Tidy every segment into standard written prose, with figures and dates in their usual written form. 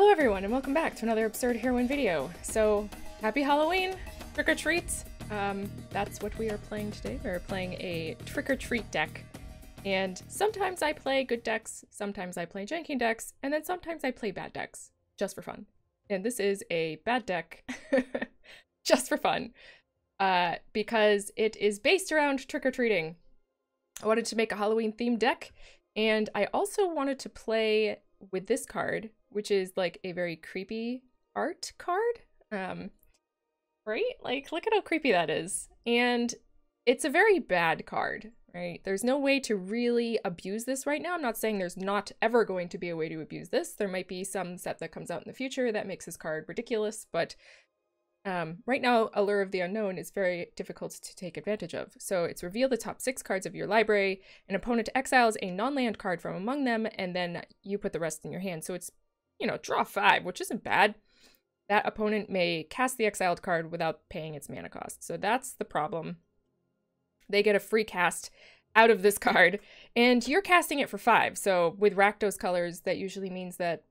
Hello everyone and welcome back to another absurd Heroine video. So, happy Halloween! Trick or treat! That's what we are playing today. We're playing a trick or treat deck. And sometimes I play good decks, sometimes I play janky decks, and then sometimes I play bad decks, just for fun. And this is a bad deck, just for fun, because it is based around trick or treating. I wanted to make a Halloween themed deck, and I also wanted to play with this card, which is like a very creepy art card. Right? Like, look at how creepy that is. And it's a very bad card, right? There's no way to really abuse this right now. I'm not saying there's not ever going to be a way to abuse this. There might be some set that comes out in the future that makes this card ridiculous, but right now, Allure of the Unknown is very difficult to take advantage of. So it's reveal the top 6 cards of your library, an opponent exiles a non-land card from among them, and then you put the rest in your hand. So it's, you know, draw 5, which isn't bad. That opponent may cast the exiled card without paying its mana cost. So that's the problem. They get a free cast out of this card, and you're casting it for 5. So with Rakdos colors, that usually means that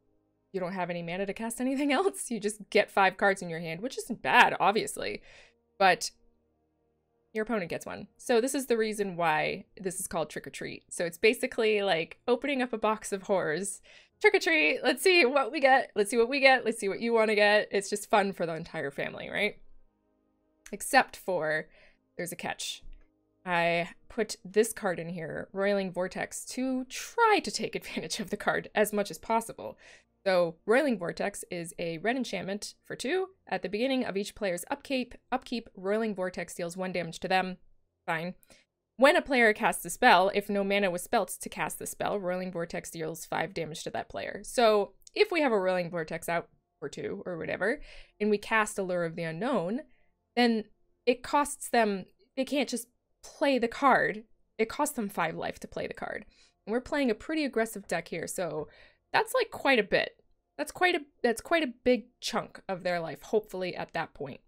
you don't have any mana to cast anything else. You just get 5 cards in your hand, which isn't bad, obviously, but your opponent gets one. So this is the reason why this is called Trick or Treat. So it's basically like opening up a box of horrors. Trick or treat, let's see what we get. Let's see what we get. Let's see what you want to get. It's just fun for the entire family, right? Except for there's a catch. I put this card in here, Roiling Vortex, to try to take advantage of the card as much as possible. So Roiling Vortex is a red enchantment for 2. At the beginning of each player's upkeep, Roiling Vortex deals 1 damage to them. Fine. When a player casts a spell, if no mana was spelt to cast the spell, Roiling Vortex deals 5 damage to that player. So if we have a Roiling Vortex out for 2 or whatever, and we cast Allure of the Unknown, then it costs them, they can't just play the card. It costs them 5 life to play the card. And we're playing a pretty aggressive deck here, so that's like quite a bit. That's quite a big chunk of their life, hopefully at that point.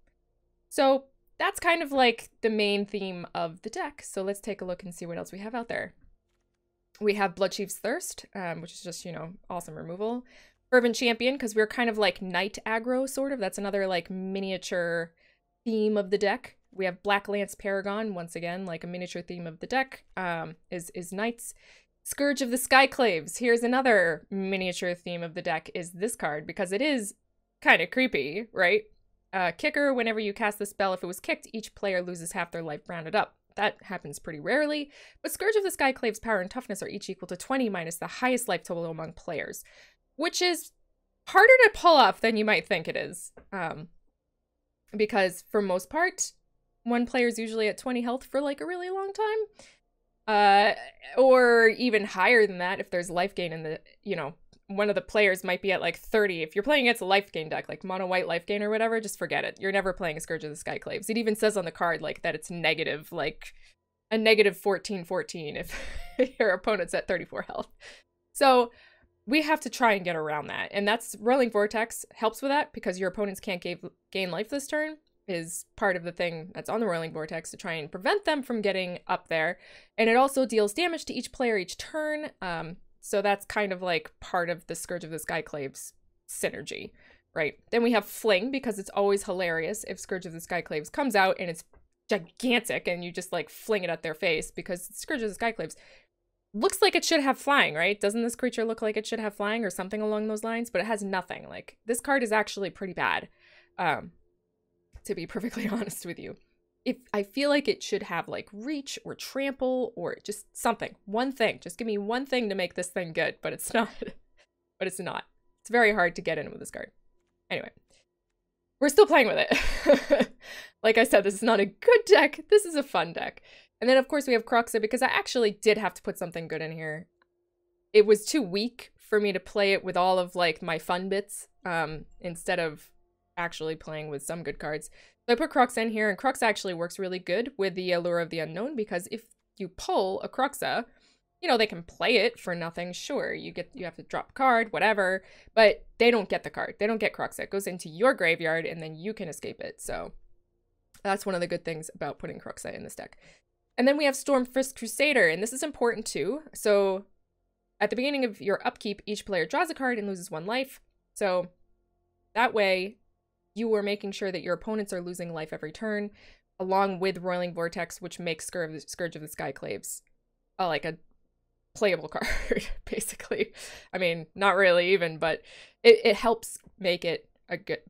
So that's kind of like the main theme of the deck. So let's take a look and see what else we have out there. We have Bloodchief's Thirst, which is just, you know, awesome removal. Fervent Champion, because we're kind of like knight aggro, sort of. That's another like miniature theme of the deck. We have Black Lance Paragon, once again, like a miniature theme of the deck, is knights. Scourge of the Skyclaves. Here's another miniature theme of the deck, is this card, because it is kind of creepy, right? Kicker, whenever you cast the spell, if it was kicked, each player loses half their life rounded up. That happens pretty rarely, but Scourge of the Skyclave's power and toughness are each equal to 20 minus the highest life total among players, which is harder to pull off than you might think it is. Because for most part, one player's usually at 20 health for like a really long time. Or even higher than that if there's life gain in the, you know, one of the players might be at like 30. If you're playing against a life gain deck, like mono white life gain or whatever, just forget it. You're never playing a Scourge of the Skyclaves. It even says on the card like that it's negative, like a negative 14/14 if your opponent's at 34 health. So we have to try and get around that. And that's Roiling Vortex helps with that because your opponents can't gain life this turn, is part of the thing that's on the Roiling Vortex to try and prevent them from getting up there. And it also deals damage to each player each turn. So that's kind of like part of the Scourge of the Skyclaves synergy, right? Then we have Fling, because it's always hilarious if Scourge of the Skyclaves comes out and it's gigantic and you just like fling it at their face, because Scourge of the Skyclaves looks like it should have flying, right? Doesn't this creature look like it should have flying or something along those lines? But it has nothing. Like, this card is actually pretty bad, to be perfectly honest with you. If I feel like it should have like reach or trample or just something, one thing. Just give me one thing to make this thing good, but it's not. But it's not. It's very hard to get in with this card. Anyway, we're still playing with it. Like I said, this is not a good deck. This is a fun deck. And then of course we have Croxa, because I actually did have to put something good in here. It was too weak for me to play it with all of like my fun bits, instead of actually playing with some good cards. So I put Croxa in here, and Croxa actually works really good with the Allure of the Unknown, because if you pull a Croxa, you know, they can play it for nothing. Sure, you have to drop a card, whatever, but they don't get the card. They don't get Croxa. It goes into your graveyard, and then you can escape it. So that's one of the good things about putting Croxa in this deck. And then we have Stormfist Crusader, and this is important too. So at the beginning of your upkeep, each player draws a card and loses 1 life. So That way, you are making sure that your opponents are losing life every turn, along with Roiling Vortex, which makes Scourge of the Skyclaves like a playable card, basically. I mean, not really even, but it helps make it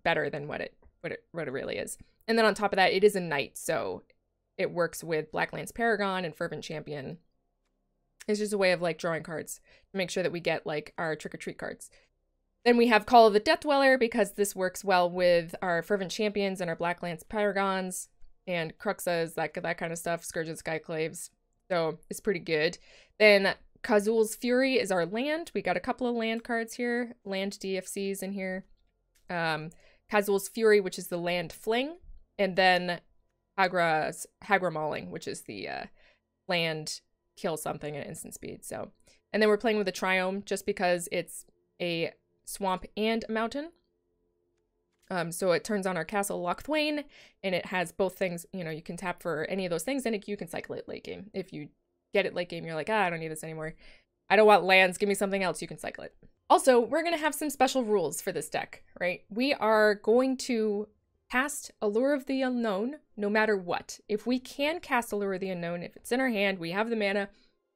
better than what it really is. And then on top of that, it is a knight, so it works with Blacklands Paragon and Fervent Champion. It's just a way of like drawing cards to make sure that we get like our trick or treat cards. Then we have Call of the Death Dweller, because this works well with our Fervent Champions and our Blacklands Paragons and Cruxas, that kind of stuff, Scourge of the Skyclaves. So it's pretty good. Then Kazul's Fury is our land. We got a couple of land cards here, land DFCs in here. Kazul's Fury, which is the land fling, and then Hagra Mauling, which is the land kill something at instant speed. So, and then we're playing with a Triome just because it's a swamp and a mountain. So it turns on our Castle Loch Thwain, and it has both things. You know, you can tap for any of those things, and you can cycle it late game. If you get it late game, you're like, I don't need this anymore. I don't want lands. Give me something else. You can cycle it. Also, we're going to have some special rules for this deck, right? We are going to cast Allure of the Unknown no matter what. If we can cast Allure of the Unknown, if it's in our hand, we have the mana,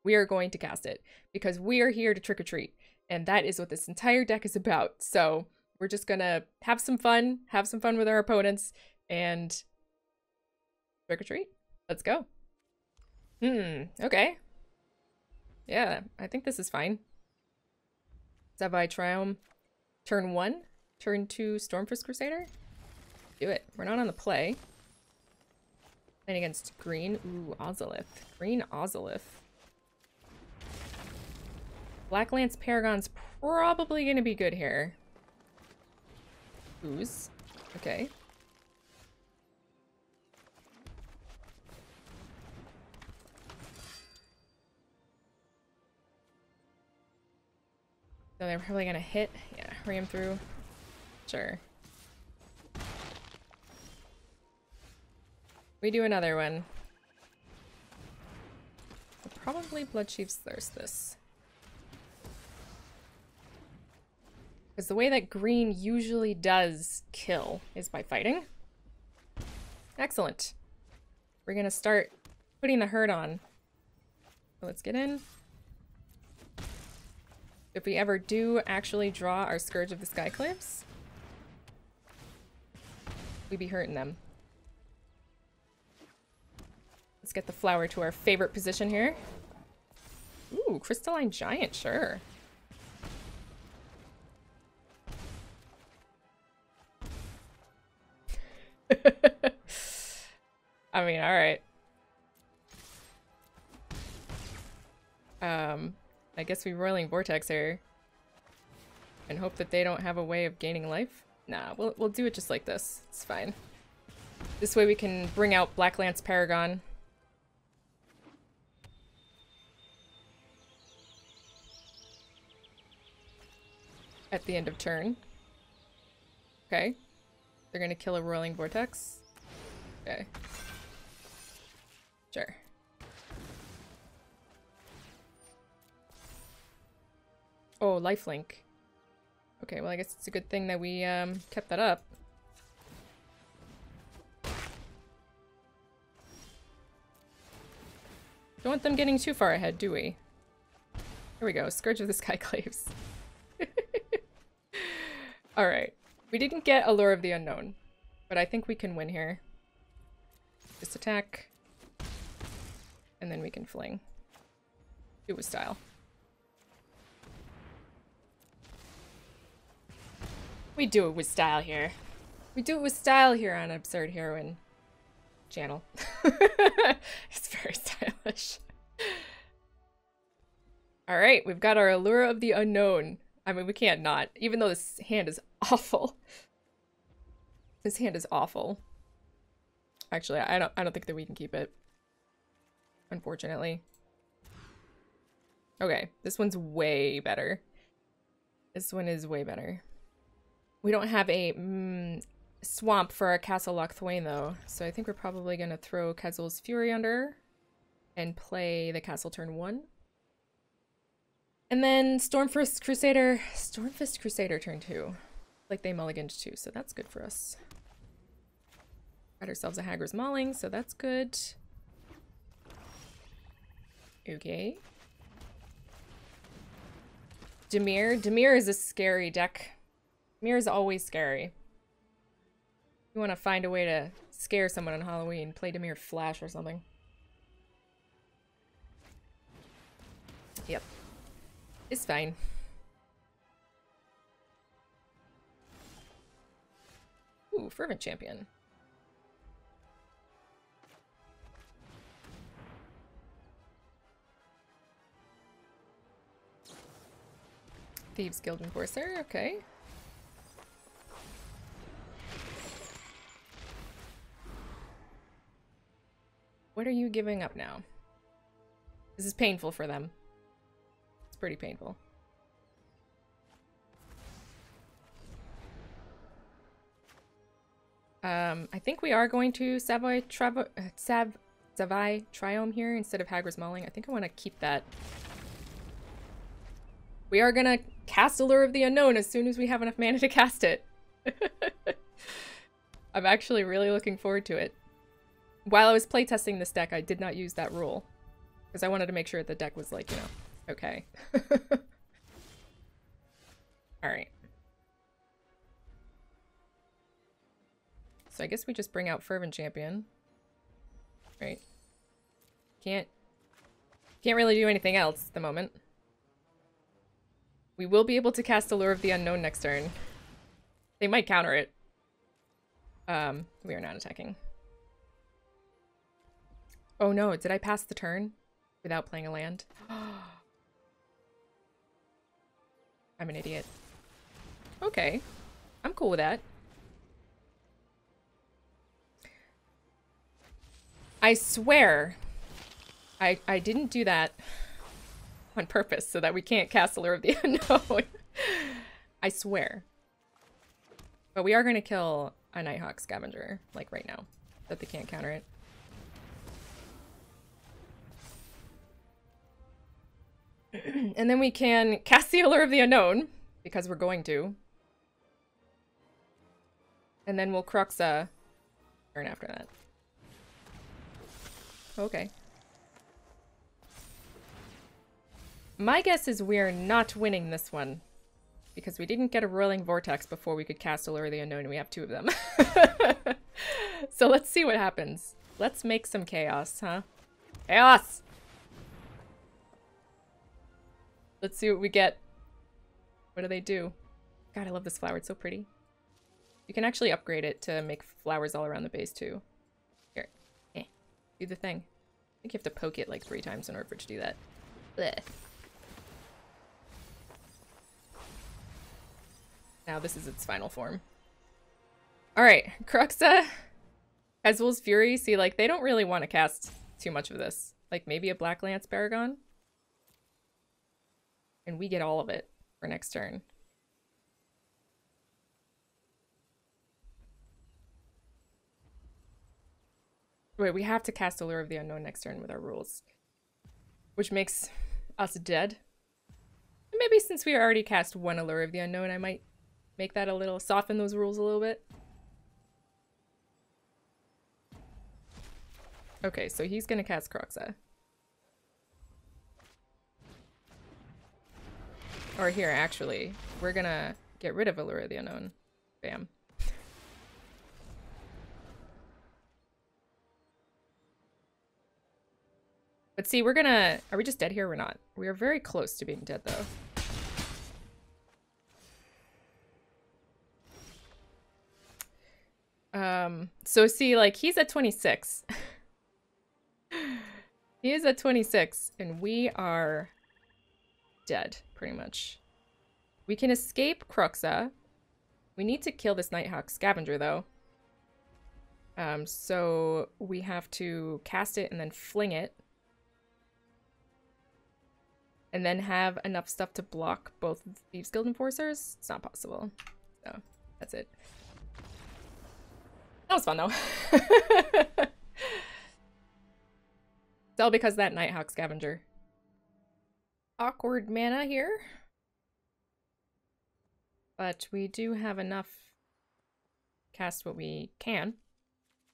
we are going to cast it because we are here to trick or treat. And that is what this entire deck is about. So we're just going to have some fun with our opponents and trick or treat. Let's go. Okay. Yeah, I think this is fine. Zavai Triome. Turn 1. Turn 2 Stormfist Crusader. Do it. We're not on the play. Playing against green. Ooh, Ozolith. Green Ozolith. Blacklands Paragon's probably going to be good here. Ooze. Okay. So they're probably going to hit. Yeah, ram through. Sure. We do another one. Probably Bloodchief's Thirst this. Because the way that green usually does kill is by fighting. Excellent. We're going to start putting the herd on. So let's get in. If we ever do actually draw our Scourge of the Skyclaves, we'd be hurting them. Let's get the flower to our favorite position here. Ooh, Crystalline Giant, sure. I mean, alright. I guess we Roiling Vortex here. And hope that they don't have a way of gaining life. Nah, we'll do it just like this. It's fine. This way we can bring out Blacklands Paragon. At the end of turn. Okay. They're gonna kill a Roiling Vortex. Okay. Sure. Oh, lifelink. Okay, well I guess it's a good thing that we kept that up. Don't want them getting too far ahead, do we? Here we go, Scourge of the Skyclaves. Alright. We didn't get Allure of the Unknown, but I think we can win here. Just attack. And then we can fling. Do it with style. We do it with style here. We do it with style here on Absurd Heroine channel. It's very stylish. Alright, we've got our Allure of the Unknown. I mean, we can't not, even though this hand is awful. This hand is awful. Actually, I don't think that we can keep it. Unfortunately. Okay, this one's way better. This one is way better. We don't have a swamp for our Castle Loch Thwain though, so I think we're probably gonna throw Kazul's Fury under and play the castle turn 1. And then Stormfist Crusader turn 2. Like they mulliganed too, so that's good for us. Got ourselves a Haggard's Mauling, so that's good. Okay. Dimir is a scary deck. Dimir is always scary. You want to find a way to scare someone on Halloween, play Dimir Flash or something. Yep. It's fine. Ooh, Fervent Champion. Thieves Guild Enforcer, okay. What are you giving up now? This is painful for them. It's pretty painful. I think we are going to Savai Triome here instead of Haggard's Mauling. I think I want to keep that. We are gonna cast Allure of the Unknown as soon as we have enough mana to cast it. I'm actually really looking forward to it. While I was playtesting this deck, I did not use that rule. Because I wanted to make sure the deck was like, you know, okay. Alright. So I guess we just bring out Fervent Champion. Right. Can't really do anything else at the moment. We will be able to cast Allure of the Unknown next turn. They might counter it. We are not attacking. Oh no, did I pass the turn without playing a land? I'm an idiot. Okay. I'm cool with that. I swear I didn't do that on purpose so that we can't cast Allure of the Unknown. I swear. But we are going to kill a Nighthawk Scavenger, like right now, that they can't counter it. And then we can cast the Allure of the Unknown, because we're going to. And then we'll Cruxa turn after that. Okay. My guess is we're not winning this one. Because we didn't get a Roiling Vortex before we could cast Allure of the Unknown, and we have 2 of them. So let's see what happens. Let's make some chaos, huh? Chaos! Let's see what we get. What do they do? God, I love this flower. It's so pretty. You can actually upgrade it to make flowers all around the base, too. Here. Do the thing. I think you have to poke it like 3 times in order for it to do that. Blech. Now this is its final form. Alright, Cruxa, Hezbol's Fury. See, like, they don't really want to cast too much of this. Like, maybe a Black Lance Baragon? And we get all of it for next turn. Wait, we have to cast Allure of the Unknown next turn with our rules. Which makes us dead. Maybe since we already cast 1 Allure of the Unknown, I might make that a little, soften those rules a little bit. Okay, so he's gonna cast Cruxa. Or here, actually, we're gonna get rid of Allure of the Unknown. Bam. But see, we're gonna... Are we just dead here? We're not. We are very close to being dead, though. So see, like, he's at 26. He is at 26, and we are dead, pretty much. We can escape Cruxa. We need to kill this Nighthawk Scavenger, though. So we have to cast it and then fling it. And then have enough stuff to block both Thieves Guild Enforcers? It's not possible. So, that's it. That was fun, though. It's all because of that Nighthawk Scavenger. Awkward mana here. But we do have enough to cast what we can.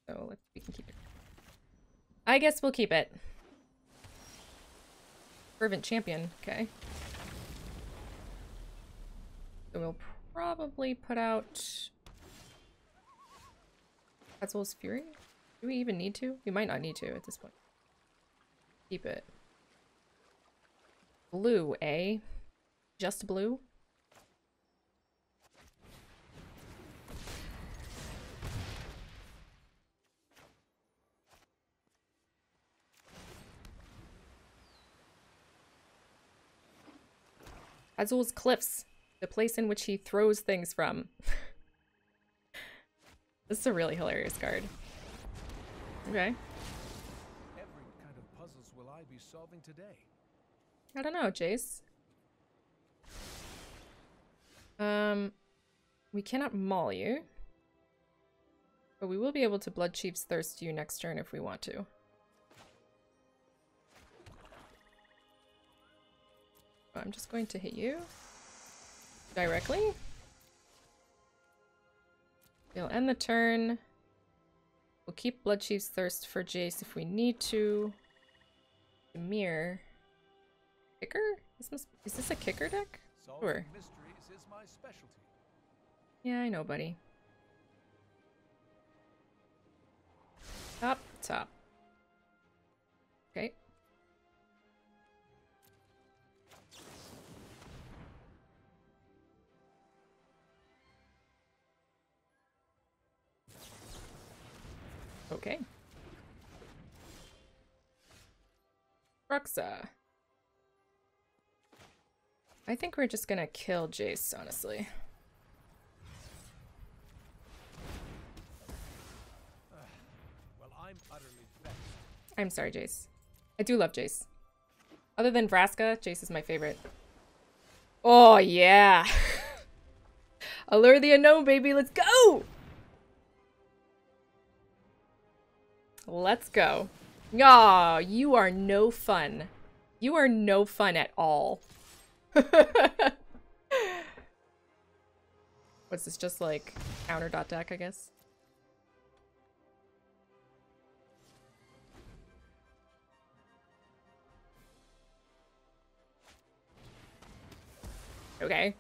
So we can keep it. I guess we'll keep it. Fervent Champion, okay. So we'll probably put out Quetzal's Fury? Do we even need to? We might not need to at this point. Keep it. Blue, eh? Just blue? Azul's Cliffs, the place in which he throws things from. This is a really hilarious card. Okay. Every kind of puzzles will I be solving today? I don't know, Jace. We cannot maul you. But we will be able to Blood Chief's Thirst you next turn if we want to. I'm just going to hit you directly. We'll end the turn. We'll keep Blood Chief's Thirst for Jace if we need to. Demir. Kicker? Is this a kicker deck? Sure. Mysteries is my specialty. Yeah, I know, buddy. Top, top. Okay. Okay. Roxa. I think we're just gonna kill Jace, honestly. Well, I'm utterly vexed. I'm sorry, Jace. I do love Jace. Other than Vraska, Jace is my favorite. Oh, yeah. Allure the Unknown, baby. Let's go! Let's go. Aw, you are no fun. You are no fun at all. What's this, just like counter dot deck, I guess? Okay.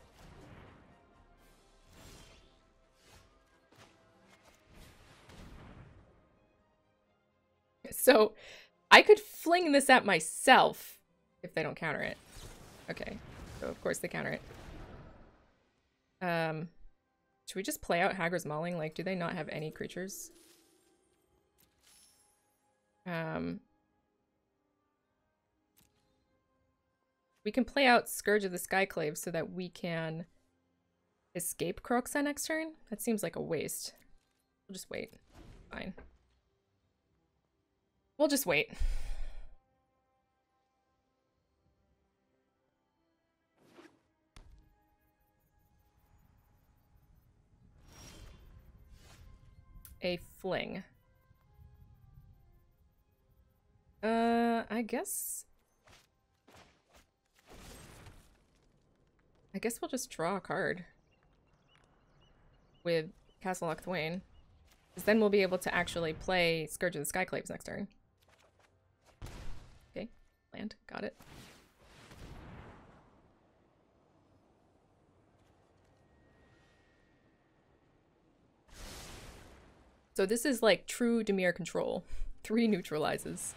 So, I could fling this at myself if they don't counter it. Okay. So, of course they counter it. Should we just play out Hagra's Mauling? Like, do they not have any creatures? We can play out Scourge of the Skyclave so that we can escape Kroxa next turn? That seems like a waste. We'll just wait. Fine. We'll just wait. A fling. I guess we'll just draw a card with Castle Loch Thwain. Because then we'll be able to actually play Scourge of the Skyclaves next turn. Okay, land, got it. So this is like true Dimir control. 3 neutralizes.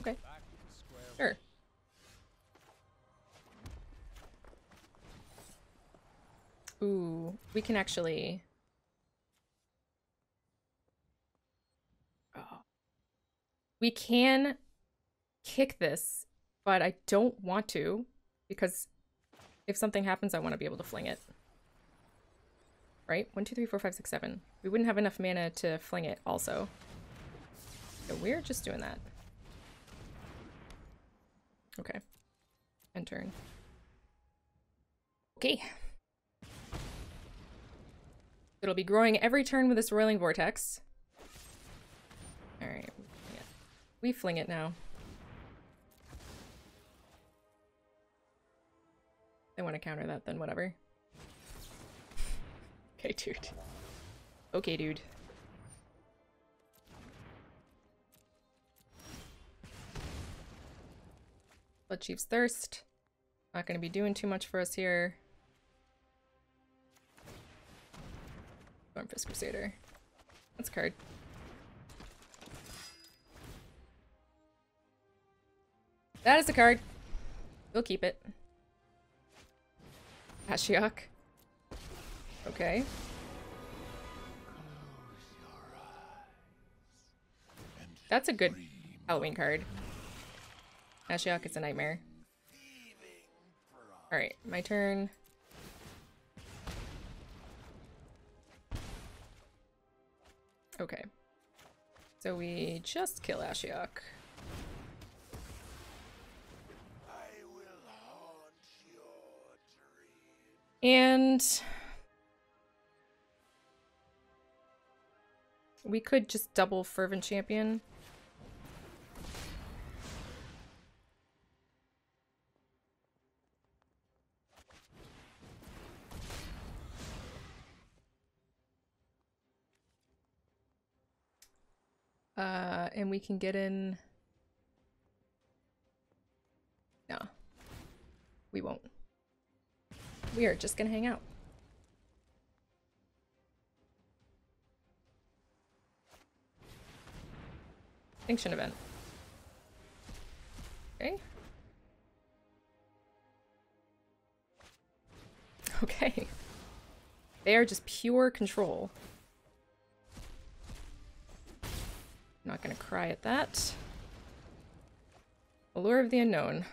Okay. Sure. Ooh, we can actually... Oh. We can kick this, but I don't want to, because if something happens, I want to be able to fling it. Right? 1, 2, 3, 4, 5, 6, 7. We wouldn't have enough mana to fling it also. So we're just doing that. Okay. End turn. Okay. It'll be growing every turn with this Roiling Vortex. Alright. Yeah. We fling it now. they want to counter that, then whatever. Okay, dude. Okay, dude. Blood Chief's Thirst. Not going to be doing too much for us here. Stormfist Crusader. That's a card. That is a card. We'll keep it. Ashiok. Okay. That's a good Halloween card. Ashiok is a nightmare. Alright, my turn. Okay. So we just kill Ashiok. And we could just double Fervent Champion. And we can get in... No. We won't. We are just gonna hang out. Extinction event. Okay. Okay. They are just pure control. Not gonna cry at that. Allure of the Unknown.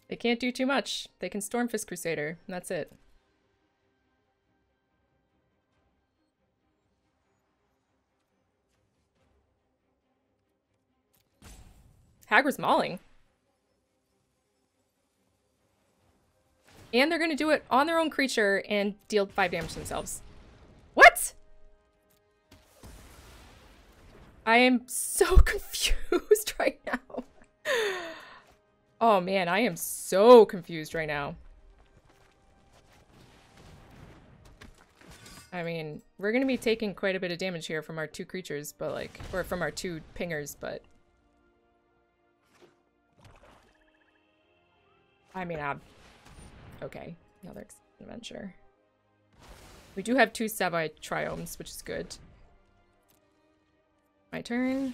They can't do too much. They can Stormfist Crusader, and that's it. Hagra's Mauling. And they're gonna do it on their own creature and deal 5 damage to themselves. What? I am so confused right now. Oh man, I am so confused right now. I mean, we're gonna be taking quite a bit of damage here from our 2 creatures, but like, or from our 2 pingers, but... I mean, okay, another adventure. We do have 2 Savai Triomes, which is good. My turn.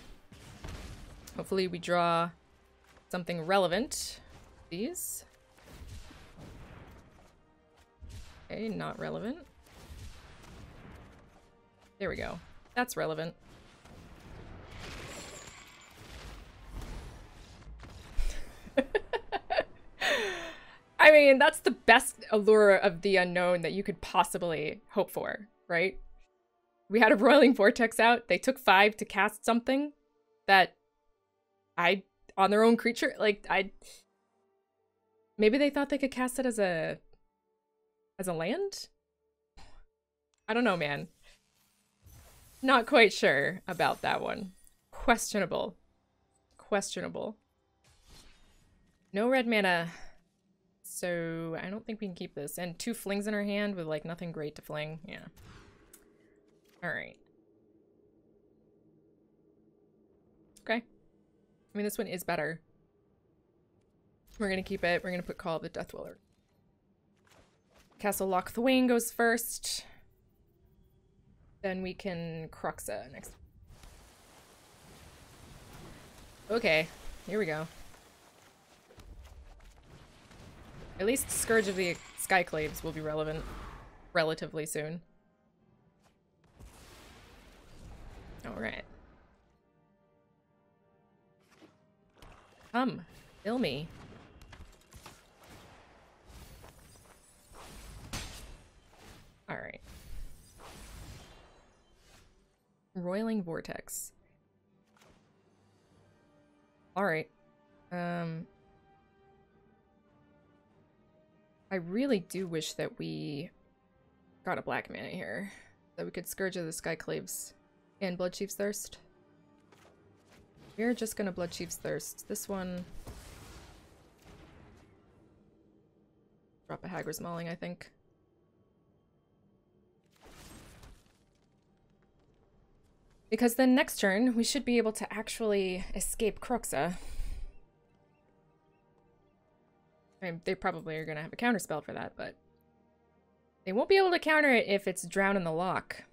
Hopefully we draw something relevant. These. Okay, not relevant. There we go. That's relevant. I mean, that's the best Allure of the Unknown that you could possibly hope for, right? We had a Roiling Vortex out. They took 5 to cast something that on their own creature, like, maybe they thought they could cast it as a land? I don't know, man. Not quite sure about that one. Questionable. Questionable. No red mana. So I don't think we can keep this. And 2 flings in her hand with like nothing great to fling. Yeah. Alright. Okay. I mean, this one is better. We're gonna keep it. We're gonna put Call of the Deathwiller. Castle Loch Thwain goes first. Then we can Cruxa next. Okay, here we go. At least Scourge of the Skyclaves will be relevant relatively soon. Alright. Come, kill me. Alright. Roiling Vortex. Alright. I really do wish that we got a black mana here. That we could Scourge of the Skyclaves and Bloodchief's Thirst. We're just gonna Blood Chief's Thirst. This one... Drop a Hagra's Mauling, I think. Because then next turn, we should be able to actually escape Croxa. I mean, they probably are gonna have a counterspell for that, but... They won't be able to counter it if it's Drown in the Loch.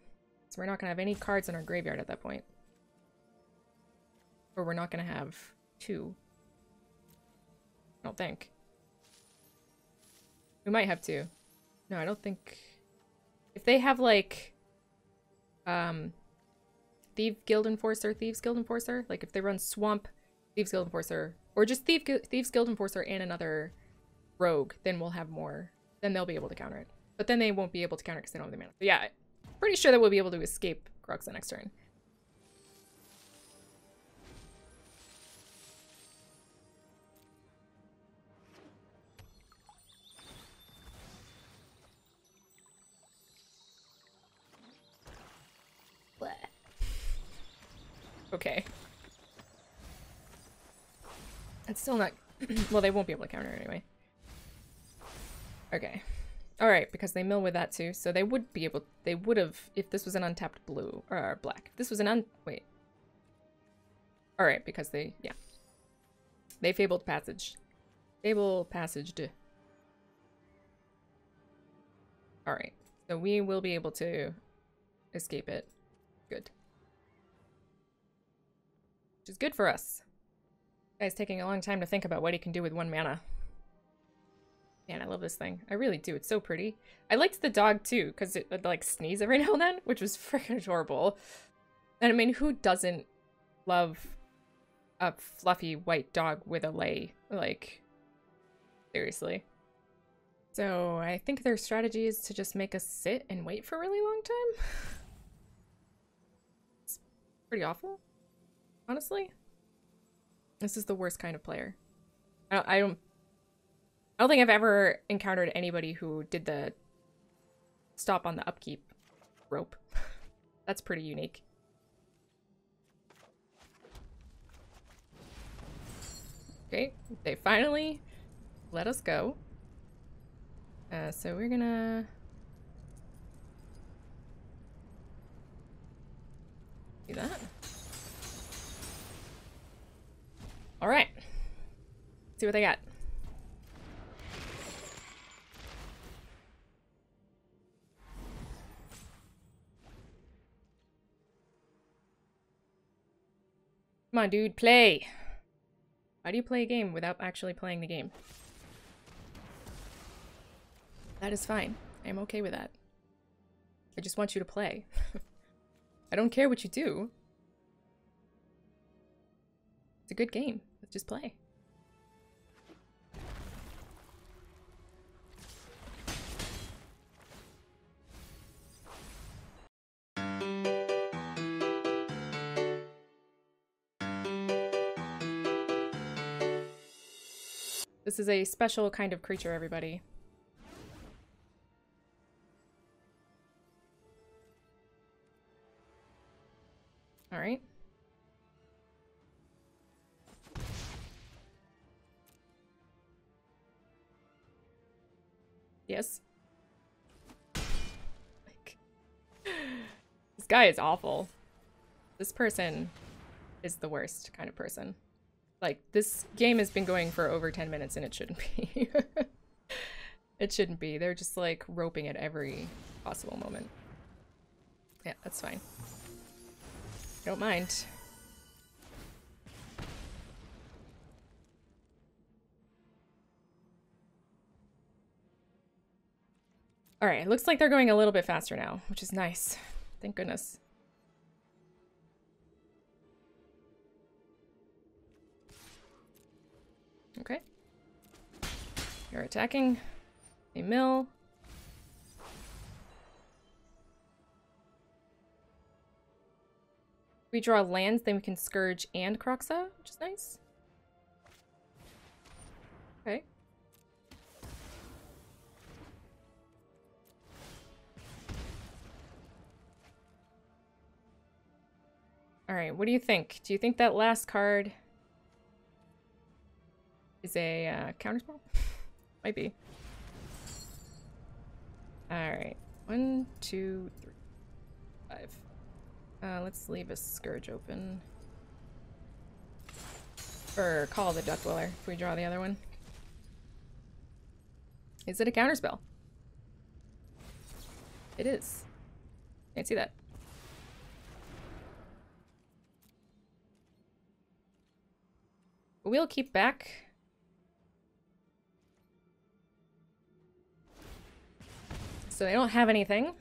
So we're not gonna have any cards in our graveyard at that point. Or we're not gonna have two. I don't think. We might have two. No, I don't think... If they have, like... Thieves Guild Enforcer? Like, if they run Swamp, Thieves Guild Enforcer, or just Thieves Guild Enforcer and another Rogue, then we'll have more. Then they'll be able to counter it. But then they won't be able to counter it because they don't have the mana. But yeah, pretty sure that we'll be able to escape Croxa next turn. Okay. It's still not... well, they won't be able to counter it anyway. Okay. Alright, because they mill with that too, so they would be able... They would have, if this was an untapped blue, or black. If this was an wait. Alright, because they... Yeah. They Fabled Passage. Fable Passaged. Alright, so we will be able to escape it. Good. Which is good for us. Guy's taking a long time to think about what he can do with 1 mana. Man, I love this thing. I really do. It's so pretty. I liked the dog too, because it would like sneeze every now and then, which was freaking adorable. And I mean, who doesn't love a fluffy white dog with a lei? Like, seriously. So I think their strategy is to just make us sit and wait for a really long time. It's pretty awful. Honestly, this is the worst kind of player. I don't think I've ever encountered anybody who did the stop on the upkeep rope. That's pretty unique. Okay, they finally let us go. So we're gonna do that. All right, see what they got. Come on, dude, play. How do you play a game without actually playing the game? That is fine. I am okay with that. I just want you to play. I don't care what you do. It's a good game. Let's just play. This is a special kind of creature, everybody. All right. Yes. Like, this guy is awful. This person is the worst kind of person. Like, this game has been going for over 10 minutes and it shouldn't be. It shouldn't be. They're just, like, roping at every possible moment. Yeah, that's fine. I don't mind. Alright, it looks like they're going a little bit faster now, which is nice. Thank goodness. Okay. You're attacking. A mill. We draw lands, then we can Scourge and Croxa, which is nice. Okay. Alright, what do you think? Do you think that last card is a counterspell? Might be. Alright. 1, 2, 3, 5. Let's leave a Scourge open. Or Call of the Duck Dweller if we draw the other one. Is it a counterspell? It is. Can't see that. We'll keep back. So they don't have anything.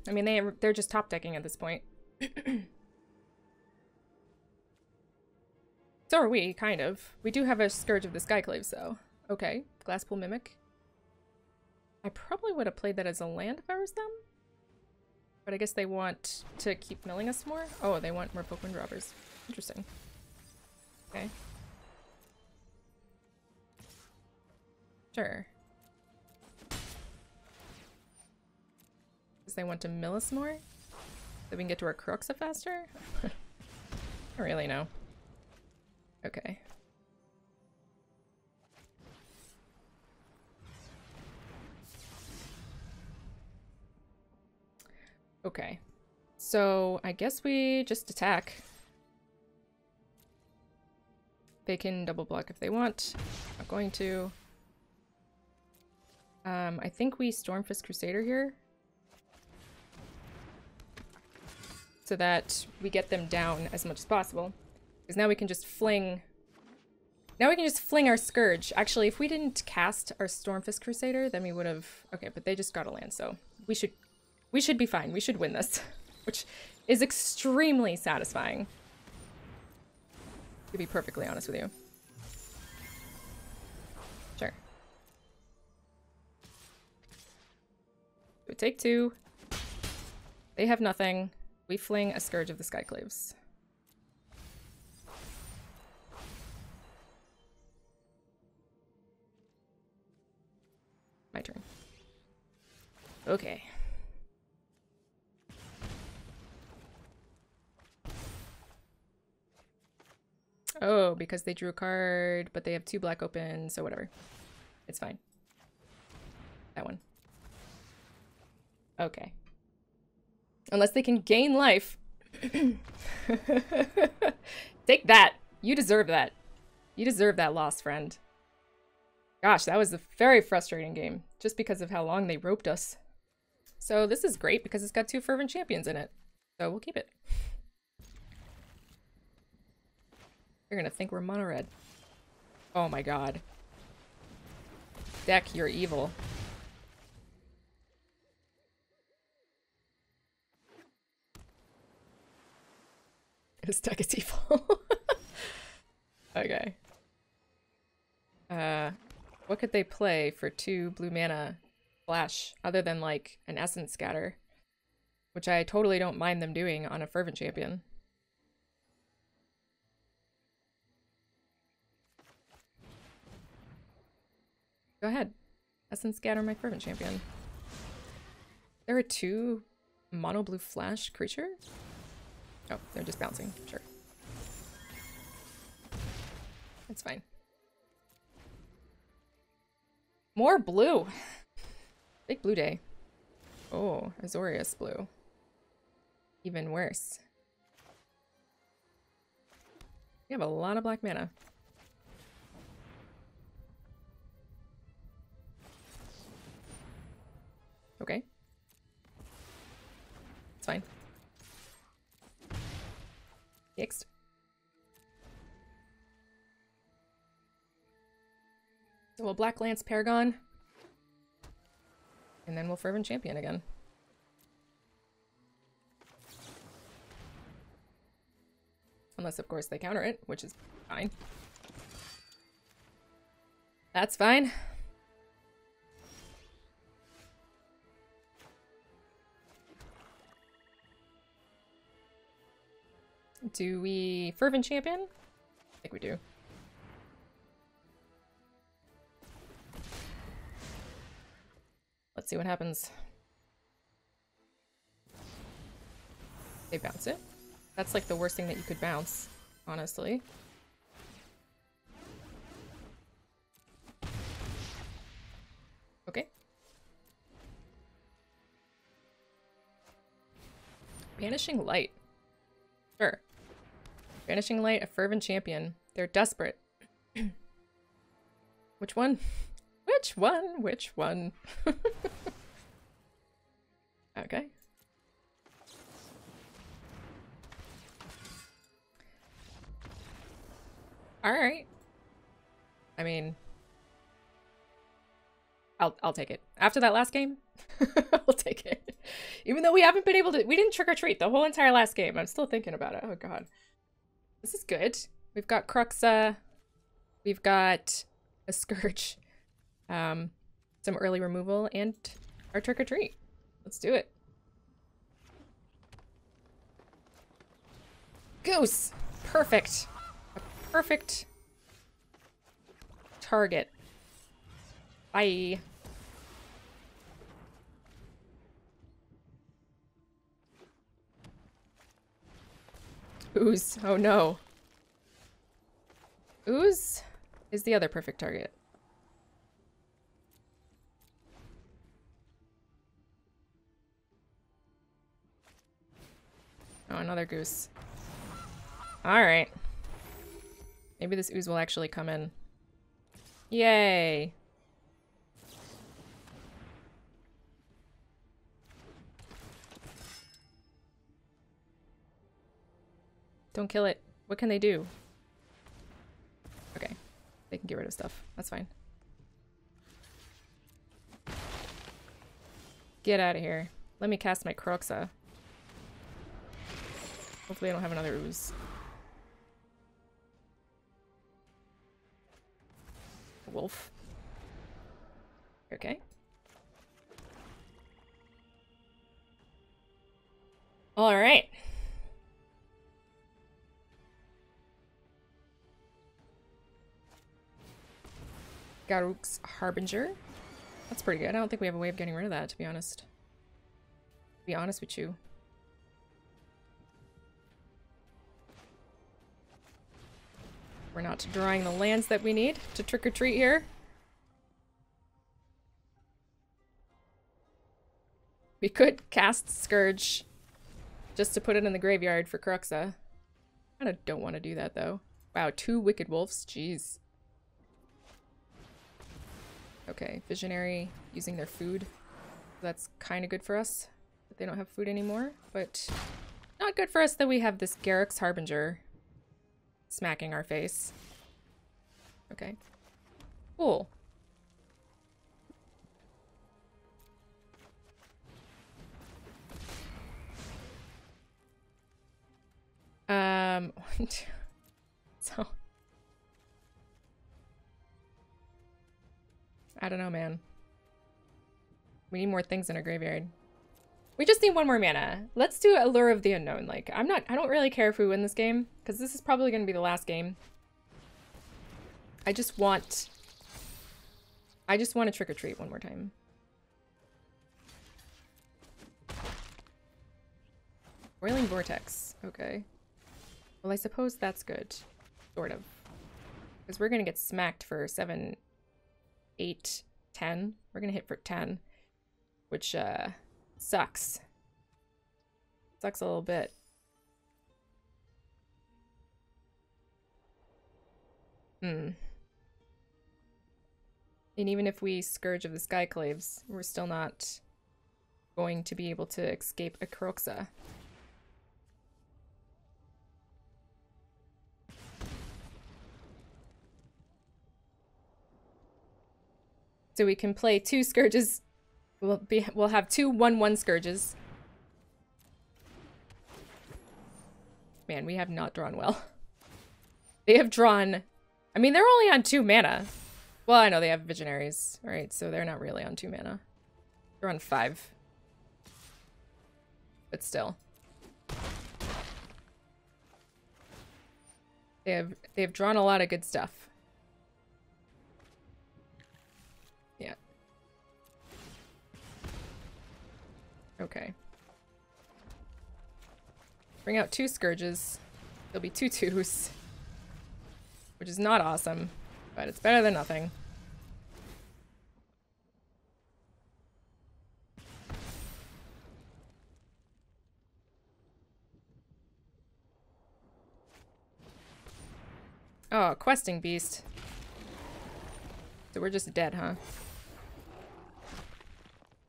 I mean, they're just top decking at this point. So are we, kind of. We do have a Scourge of the Skyclaves, though. Okay, Glasspool Mimic. I probably would have played that as a land if I was them. But I guess they want to keep milling us more? Oh, they want more Pokemon droppers. Interesting. Okay. Sure. Because they want to mill us more? So we can get to our Kroxa faster? I don't really know. Okay. Okay. So I guess we just attack. They can double block if they want. Not going to. I think we Stormfist Crusader here. So that we get them down as much as possible. Because now we can just fling... Now we can just fling our Scourge. Actually, if we didn't cast our Stormfist Crusader, then we would have... Okay, but they just got a land, so we should be fine. We should win this. Which is extremely satisfying. To be perfectly honest with you. Sure. We take 2. They have nothing. We fling a Scourge of the Skyclaves. My turn. Okay. Oh, because they drew a card, but they have 2 black open, so whatever. It's fine. That one. Okay. Unless they can gain life. Take that. You deserve that. You deserve that loss, friend. Gosh, that was a very frustrating game. Just because of how long they roped us. So this is great because it's got 2 Fervent Champions in it. So we'll keep it. They're gonna think we're mono red. Oh my god. Deck, you're evil. This deck is evil. Okay. What could they play for 2 blue mana flash other than like an Essence Scatter? Which I totally don't mind them doing on a Fervent Champion. Go ahead. Essence Scatter my Fervent Champion. There are 2 mono blue flash creatures? Oh, they're just bouncing. Sure. That's fine. More blue! Big blue day. Oh, Azorius blue. Even worse. We have a lot of black mana. Okay. It's fine. Yikes. So we'll Black Lance Paragon. And then we'll Fervent Champion again. Unless, of course, they counter it, which is fine. That's fine. Do we Fervent Champion? I think we do. Let's see what happens. They bounce it. That's like the worst thing that you could bounce, honestly. Okay. Banishing Light. Sure. Banishing Light, a fervent champion. They're desperate. Which one? Which one? Which one? Okay. Alright. I mean, I'll take it. After that last game, I'll take it. Even though we haven't been able to, we didn't trick or treat the whole entire last game. I'm still thinking about it. Oh god. This is good. We've got Cruxa. We've got a Scourge. Some early removal and our trick or treat. Let's do it. Goose! Perfect. A perfect target. Bye. Ooze. Oh no. Ooze is the other perfect target. Oh, another goose. Alright. Maybe this ooze will actually come in. Yay! Don't kill it. What can they do? Okay. They can get rid of stuff. That's fine. Get out of here. Let me cast my Cruxa. Hopefully I don't have another ooze. A wolf. Okay. Alright. Garruk's Harbinger. That's pretty good. I don't think we have a way of getting rid of that, to be honest. To be honest with you. We're not drawing the lands that we need to trick or treat here. We could cast Scourge just to put it in the graveyard for Cruxa. I kind of don't want to do that though. Wow, 2 Wicked Wolves. Jeez. Okay, Visionary using their food. That's kind of good for us that they don't have food anymore, but not good for us that we have this Garruk's Harbinger smacking our face. Okay. Cool. So I don't know, man. We need more things in our graveyard. We just need 1 more mana. Let's do Allure of the Unknown. Like, I don't really care if we win this game, because this is probably going to be the last game. I just want to trick or treat 1 more time. Boiling Vortex. Okay. Well, I suppose that's good. Sort of. Because we're going to get smacked for 7, 8, 10. We're going to hit for 10. Which, sucks. Sucks a little bit. And even if we Scourge of the Skyclaves, we're still not going to be able to escape a Cruxa. So we can play 2 Scourges. We'll have 2 1/1 Scourges. Man, we have not drawn well. They have drawn... I mean, they're only on 2 mana. Well, I know they have Visionaries. Alright, so they're not really on 2 mana. They're on 5. But still. They've drawn a lot of good stuff. Yeah. Bring out 2 Scourges. There'll be 2 2s. Which is not awesome, but it's better than nothing. Oh, questing beast. So we're just dead, huh?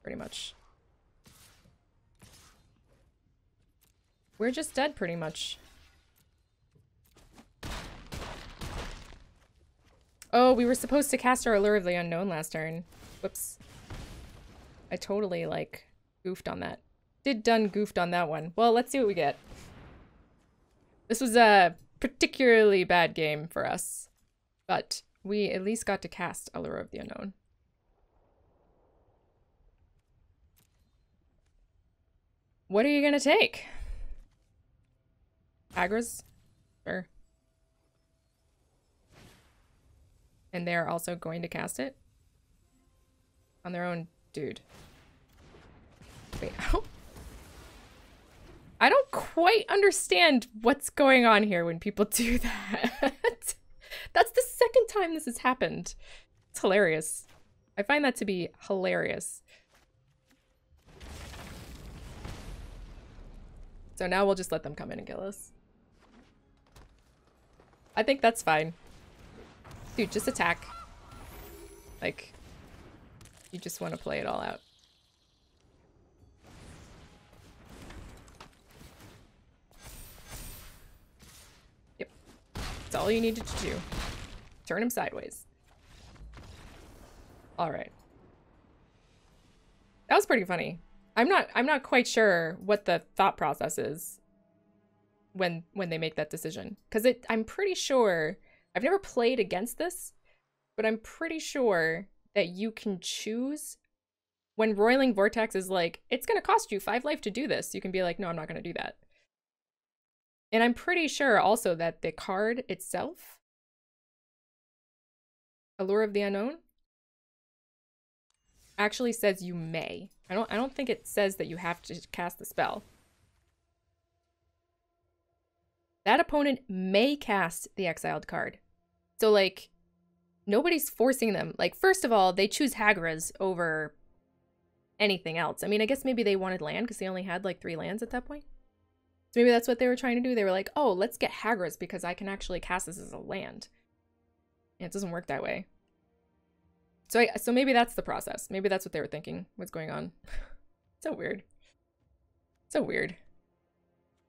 Pretty much. We're just dead, pretty much. Oh, we were supposed to cast our Allure of the Unknown last turn. Whoops. I totally, like, goofed on that. Goofed on that one. Well, let's see what we get. This was a particularly bad game for us, but we at least got to cast Allure of the Unknown. What are you gonna take? Agras? Sure. And they're also going to cast it? On their own dude. Wait, I don't quite understand what's going on here when people do that. That's the second time this has happened. It's hilarious. I find that to be hilarious. So now we'll just let them come in and kill us. I think that's fine. Dude, just attack. Like, you just want to play it all out. Yep. That's all you needed to do. Turn him sideways. Alright. That was pretty funny. I'm not quite sure what the thought process is when they make that decision. Because I'm pretty sure, I've never played against this, but I'm pretty sure that you can choose when Roiling Vortex is like, it's going to cost you 5 life to do this. You can be like, no, I'm not going to do that. And I'm pretty sure also that the card itself, Allure of the Unknown, actually says you may. I don't think it says that you have to cast the spell. That opponent may cast the exiled card. So, like, nobody's forcing them. Like, first of all, they choose Hagras over anything else. I mean, I guess maybe they wanted land because they only had, like, 3 lands at that point. So maybe that's what they were trying to do. They were like, oh, let's get Hagras because I can actually cast this as a land. And it doesn't work that way. So maybe that's the process. Maybe that's what they were thinking. What's going on? So weird. So weird.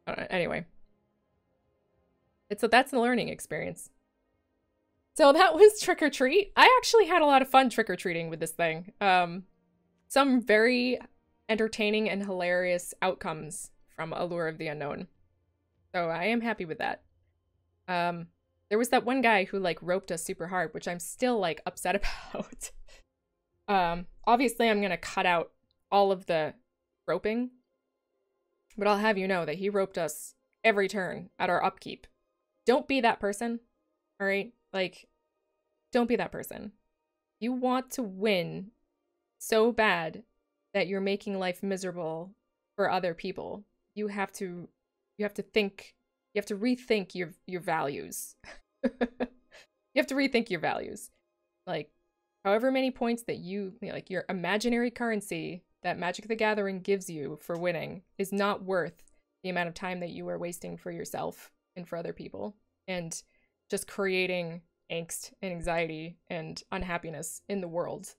I don't know. Anyway. That's the learning experience. So that was Trick or Treat. I actually had a lot of fun trick-or-treating with this thing. Some very entertaining and hilarious outcomes from Allure of the Unknown. So I am happy with that. There was that one guy who, like, roped us super hard, which I'm still, like, upset about. Obviously, I'm gonna cut out all of the roping, but I'll have you know that he roped us every turn at our upkeep. Don't be that person, all right? Like, don't be that person. You want to win so bad that you're making life miserable for other people. You have to think. You have to rethink your values. You have to rethink your values. Like, however many points that like, your imaginary currency that Magic the Gathering gives you for winning is not worth the amount of time that you are wasting for yourself and for other people. And just creating angst and anxiety and unhappiness in the world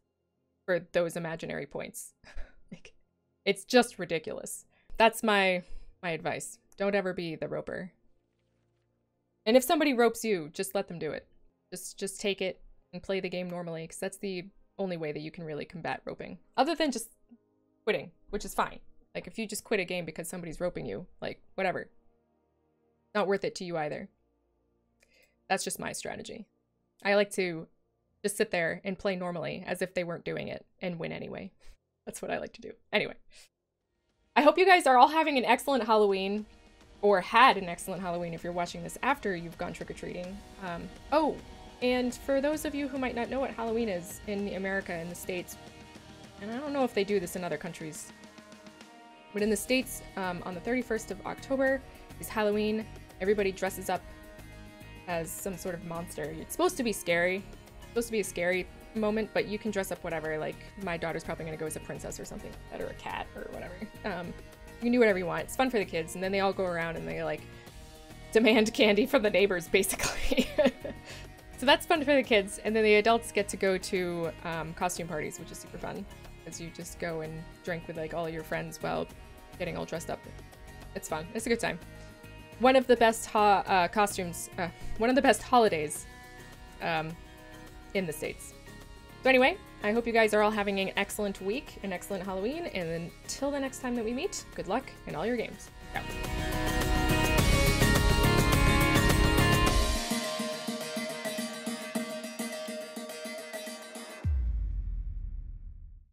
for those imaginary points. Like, it's just ridiculous. That's my advice. Don't ever be the roper. And if somebody ropes you, just let them do it. Just take it and play the game normally, because that's the only way that you can really combat roping. Other than just quitting, which is fine. Like, if you just quit a game because somebody's roping you, like, whatever. Not worth it to you either. That's just my strategy. I like to just sit there and play normally as if they weren't doing it and win anyway. That's what I like to do. Anyway. I hope you guys are all having an excellent Halloween. Or had an excellent Halloween if you're watching this after you've gone trick-or-treating. Oh, and for those of you who might not know what Halloween is in America, in the States, and I don't know if they do this in other countries, but in the States, on the 31st of October, It's Halloween. Everybody dresses up as some sort of monster. It's supposed to be scary. It's supposed to be a scary moment, but you can dress up whatever. Like, my daughter's probably gonna go as a princess or something, or a cat or whatever. You can do whatever you want. It's fun for the kids, and then they all go around and they like demand candy from the neighbors, basically. So that's fun for the kids, and then the adults get to go to costume parties, which is super fun, as you just go and drink with like all your friends while getting all dressed up. It's fun. It's a good time. One of the best one of the best holidays in the States. So anyway, I hope you guys are all having an excellent week, an excellent Halloween, and until the next time that we meet, good luck in all your games. Ciao.